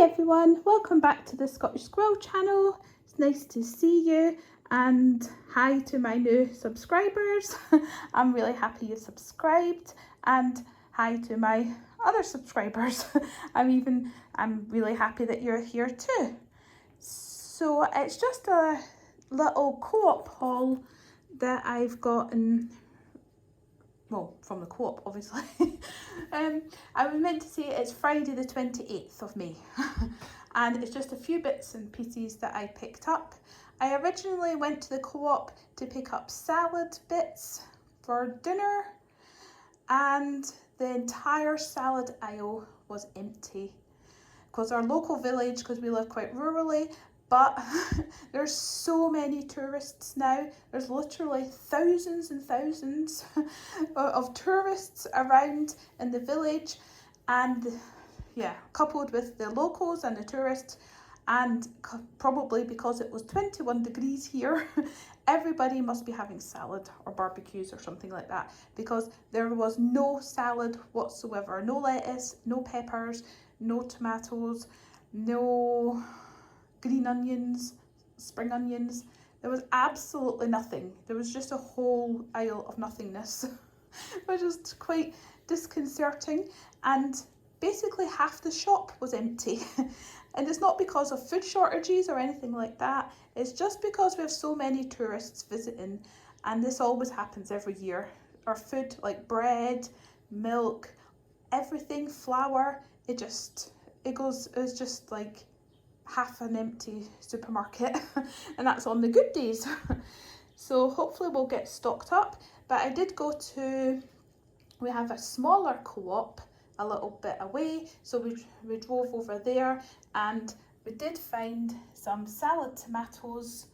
everyone, welcome back to the Scottish Squirrel channel. It's nice to see you, and hi to my new subscribers. I'm really happy you subscribed, and hi to my other subscribers. I'm really happy that you're here too. So it's just a little co-op haul that I've gotten, well, from the co-op obviously. I was meant to say it's Friday the 28th of May and it's just a few bits and pieces that I picked up. I originally went to the co-op to pick up salad bits for dinner, and the entire salad aisle was empty because our local village, because we live quite rurally, but there's so many tourists now. There's literally thousands and thousands of tourists around in the village, and yeah, coupled with the locals and the tourists, and probably because it was 21 degrees here, everybody must be having salad or barbecues or something like that, because there was no salad whatsoever. No lettuce, no peppers, no tomatoes, no green onions, spring onions. There was absolutely nothing. There was just a whole aisle of nothingness, which is quite disconcerting. And basically half the shop was empty. And it's not because of food shortages or anything like that. It's just because we have so many tourists visiting, and this always happens every year. Our food, like bread, milk, everything, flour, it's just like half an empty supermarket. And that's on the good days. So hopefully we'll get stocked up. But I did we have a smaller co-op a little bit away, so we drove over there, and we did find some salad tomatoes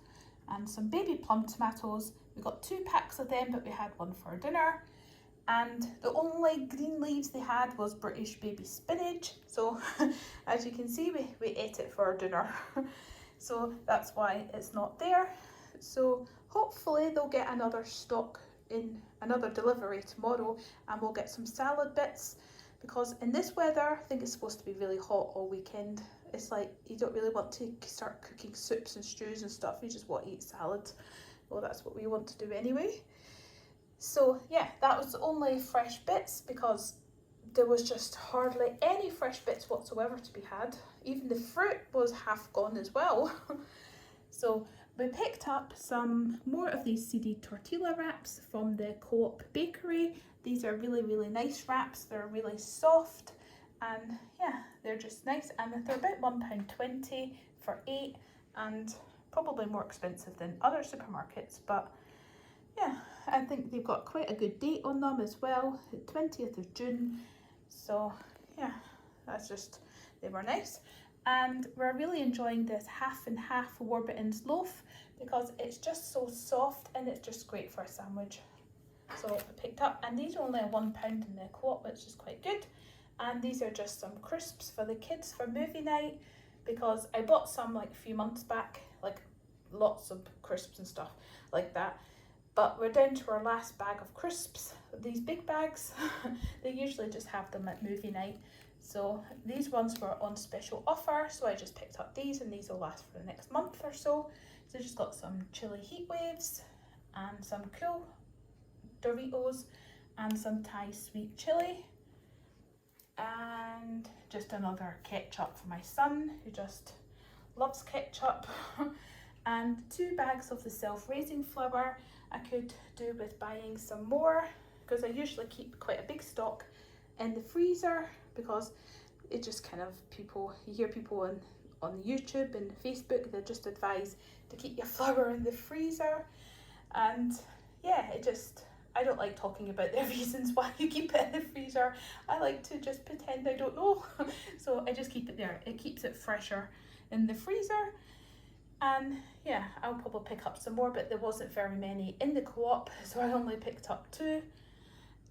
and some baby plum tomatoes. We got 2 packs of them, but we had one for dinner. And the only green leaves they had was British baby spinach. So as you can see, we ate it for our dinner. So that's why it's not there. So hopefully they'll get another stock in another delivery tomorrow, and we'll get some salad bits, because in this weather, I think it's supposed to be really hot all weekend. It's like you don't really want to start cooking soups and stews and stuff. You just want to eat salad. Well, that's what we want to do anyway. So yeah, that was the only fresh bits, because there was just hardly any fresh bits whatsoever to be had. Even the fruit was half gone as well. So we picked up some more of these seeded tortilla wraps from the Co-op bakery. These are really, really nice wraps. They're really soft, and yeah, they're just nice. And they're about £1.20 for 8, and probably more expensive than other supermarkets, but yeah, I think they've got quite a good date on them as well, the 20th of June. So yeah, they were nice. And we're really enjoying this half and half Warburton's loaf, because it's just so soft and it's just great for a sandwich. So I picked up, and these are only £1 in the Co-op, which is quite good. And these are just some crisps for the kids for movie night, because I bought some like a few months back, like lots of crisps and stuff like that. But we're down to our last bag of crisps. These big bags, they usually just have them at movie night. So these ones were on special offer, so I just picked up these, and these will last for the next month or so. So I just got some chili heat waves and some cool Doritos and some Thai sweet chili, and just another ketchup for my son, who just loves ketchup. And 2 bags of the self-raising flour. I could do with buying some more, because I usually keep quite a big stock in the freezer, because it just kind of you hear people on YouTube and Facebook, they just advise to keep your flour in the freezer. And yeah, I don't like talking about the reasons why you keep it in the freezer. I like to just pretend I don't know. So I just keep it there. It keeps it fresher in the freezer. And yeah, I'll probably pick up some more, but there wasn't very many in the Co-op, so I only picked up 2.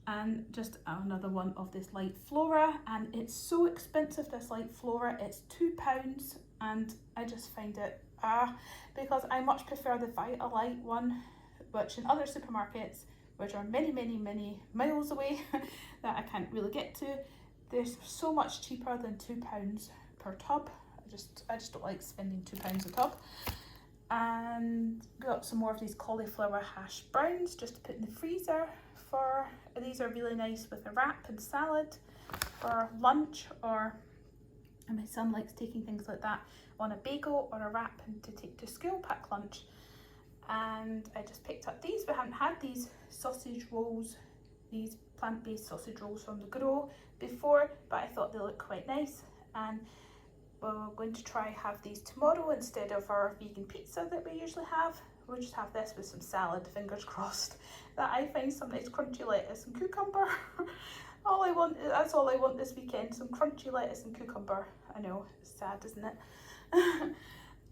And just another one of this light flora, and it's so expensive, this light flora. It's £2, and I just find it because I much prefer the Vitalite one, which in other supermarkets, which are many, many, many miles away, that I can't really get to, they're so much cheaper than £2 per tub. I just don't like spending £2 a tub. And got some more of these cauliflower hash browns just to put in the freezer for, these are really nice with a wrap and salad for lunch, or, and my son likes taking things like that on a bagel or a wrap and to take to school, pack lunch. And I just picked up these. We haven't had these sausage rolls, these plant-based sausage rolls from the Grow before, but I thought they looked quite nice, and we're going to try have these tomorrow instead of our vegan pizza that we usually have. We'll just have this with some salad, fingers crossed that I find some nice crunchy lettuce and cucumber. That's all I want this weekend, some crunchy lettuce and cucumber. I know, it's sad, isn't it?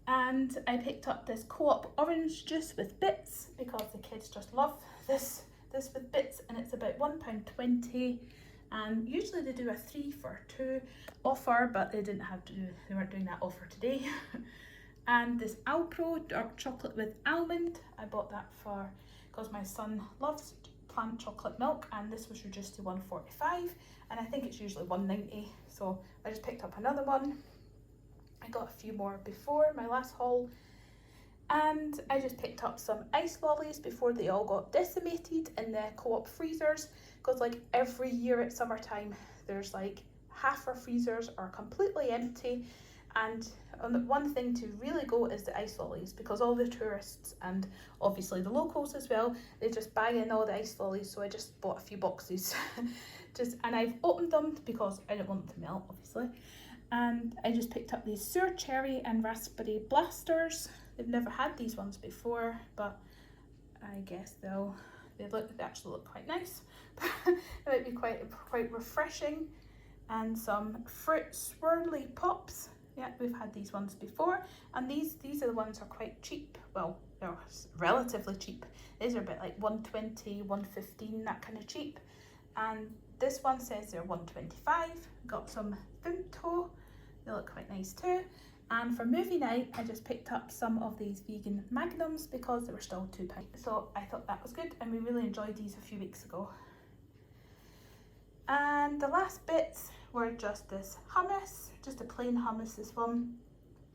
And I picked up this Co-op orange juice with bits because the kids just love this with bits, and it's about £1.20. And usually they do a 3 for 2 offer, but they weren't doing that offer today. And this Alpro dark chocolate with almond, I bought that because my son loves plant chocolate milk, and this was reduced to £1.45, and I think it's usually £1.90, so I just picked up another one. I got a few more before my last haul, and I just picked up some ice lollies before they all got decimated in the Co-op freezers, because like every year at summertime there's like half our freezers are completely empty, and one thing to really go is the ice lollies, because all the tourists and obviously the locals as well, they just buy in all the ice lollies. So I just bought a few boxes and I've opened them because I don't want them to melt, obviously. And I just picked up these sour cherry and raspberry blasters. They've never had these ones before, but I guess they actually look quite nice. It might be quite refreshing. And some fruit swirly pops. Yeah, we've had these ones before, and these are the ones that are quite cheap. Well, they're relatively cheap. These are a bit like £1.20, £1.15, that kind of cheap. And this one says they're £1.25. Got some Vimto. They look quite nice too. And for movie night, I just picked up some of these vegan magnums because they were still £2. So I thought that was good, and we really enjoyed these a few weeks ago. And the last bits were just this hummus, just a plain hummus, this one.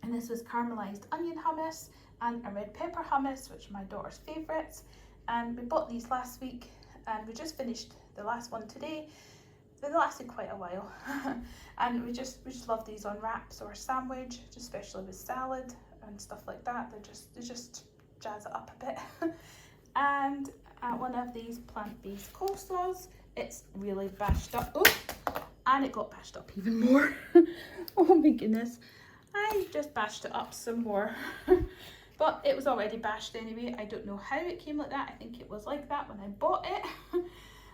And this was caramelized onion hummus and a red pepper hummus, which are my daughter's favourites. And we bought these last week, and we just finished the last one today. They lasted quite a while. And we just love these on wraps or a sandwich, especially with salad and stuff like that. They just jazz it up a bit. And one of these plant-based coleslaws, it's really bashed up. Oh, and it got bashed up even more. Oh my goodness. I just bashed it up some more. But it was already bashed anyway. I don't know how it came like that. I think it was like that when I bought it.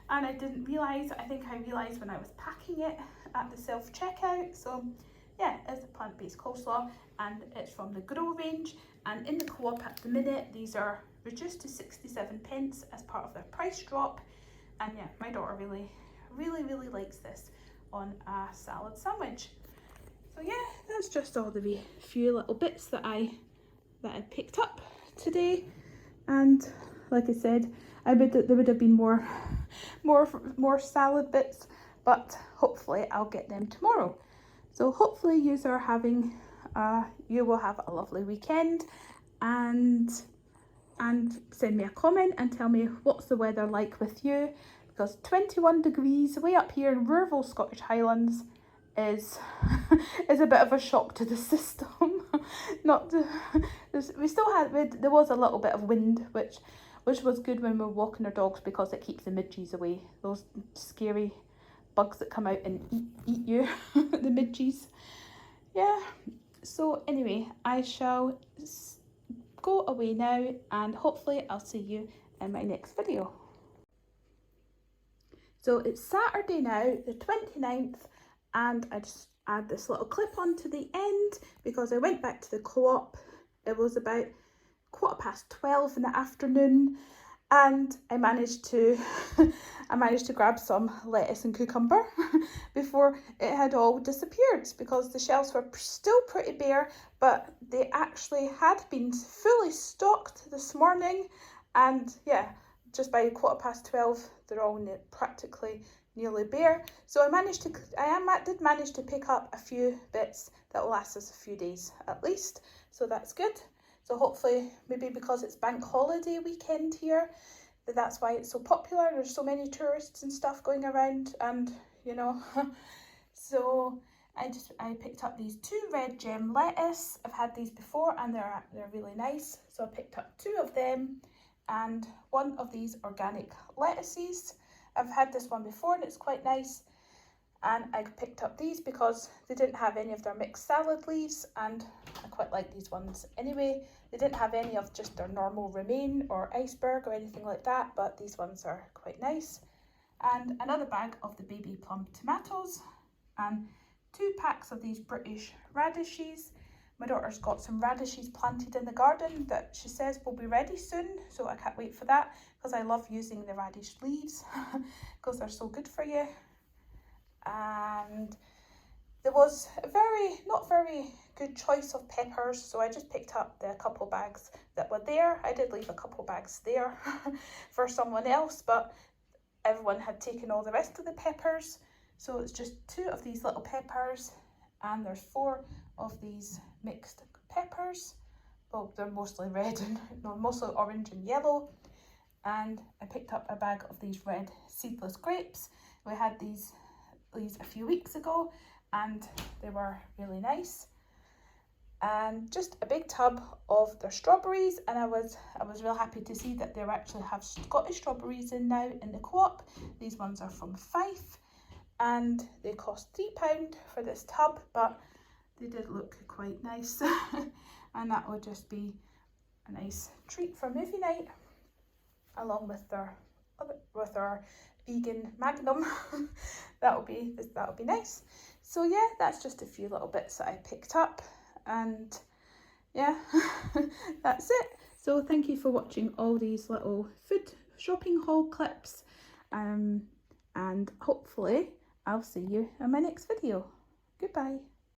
And I didn't realise. I think I realised when I was packing it at the self-checkout. So yeah, it's a plant-based coleslaw, and it's from the Grow range. And in the Co-op at the minute, these are reduced to 67p as part of their price drop. And yeah, my daughter really likes this on a salad sandwich. So yeah, that's just all the few little bits that I picked up today. And like I said, there would have been more salad bits, but hopefully I'll get them tomorrow. So hopefully you will have a lovely weekend, and send me a comment and tell me what's the weather like with you, because 21 degrees way up here in rural Scottish Highlands is a bit of a shock to the system. There was a little bit of wind, which was good when we were walking our dogs, because it keeps the midges away, those scary bugs that come out and eat you. The midges. Yeah, so anyway, I shall go away now, and hopefully I'll see you in my next video. So it's Saturday now, the 29th, and I just add this little clip onto the end because I went back to the Co-op. It was about 12:15 in the afternoon, and I managed to grab some lettuce and cucumber before it had all disappeared, because the shelves were still pretty bare, but they actually had been fully stocked this morning. And yeah, just by 12:15 they're all practically nearly bare. So I did manage to pick up a few bits that will last us a few days at least. So that's good. So hopefully, maybe because it's bank holiday weekend here, that's why it's so popular. There's so many tourists and stuff going around, and you know. So I picked up these 2 red gem lettuce. I've had these before and they're really nice. So I picked up 2 of them and 1 of these organic lettuces. I've had this one before and it's quite nice. And I picked up these because they didn't have any of their mixed salad leaves, and I quite like these ones anyway. They didn't have any of just their normal romaine or iceberg or anything like that, but these ones are quite nice. And another bag of the baby plum tomatoes, and 2 packs of these British radishes. My daughter's got some radishes planted in the garden that she says will be ready soon, so I can't wait for that because I love using the radish leaves because they're so good for you. And there was a not very good choice of peppers, so I just picked up the couple bags that were there. I did leave a couple bags there for someone else, but everyone had taken all the rest of the peppers. So it's just 2 of these little peppers, and there's 4 of these mixed peppers. Well, they're mostly red and no, mostly orange and yellow. And I picked up a bag of these red seedless grapes. We had these a few weeks ago and they were really nice. And just a big tub of their strawberries, and I was real happy to see that they actually have Scottish strawberries in now in the co-op. These ones are from Fife and they cost £3 for this tub, but they did look quite nice. And that would just be a nice treat for movie night, along with our vegan Magnum. that'll be nice. So yeah, that's just a few little bits that I picked up, and yeah, that's it. So thank you for watching all these little food shopping haul clips, and hopefully I'll see you in my next video. Goodbye.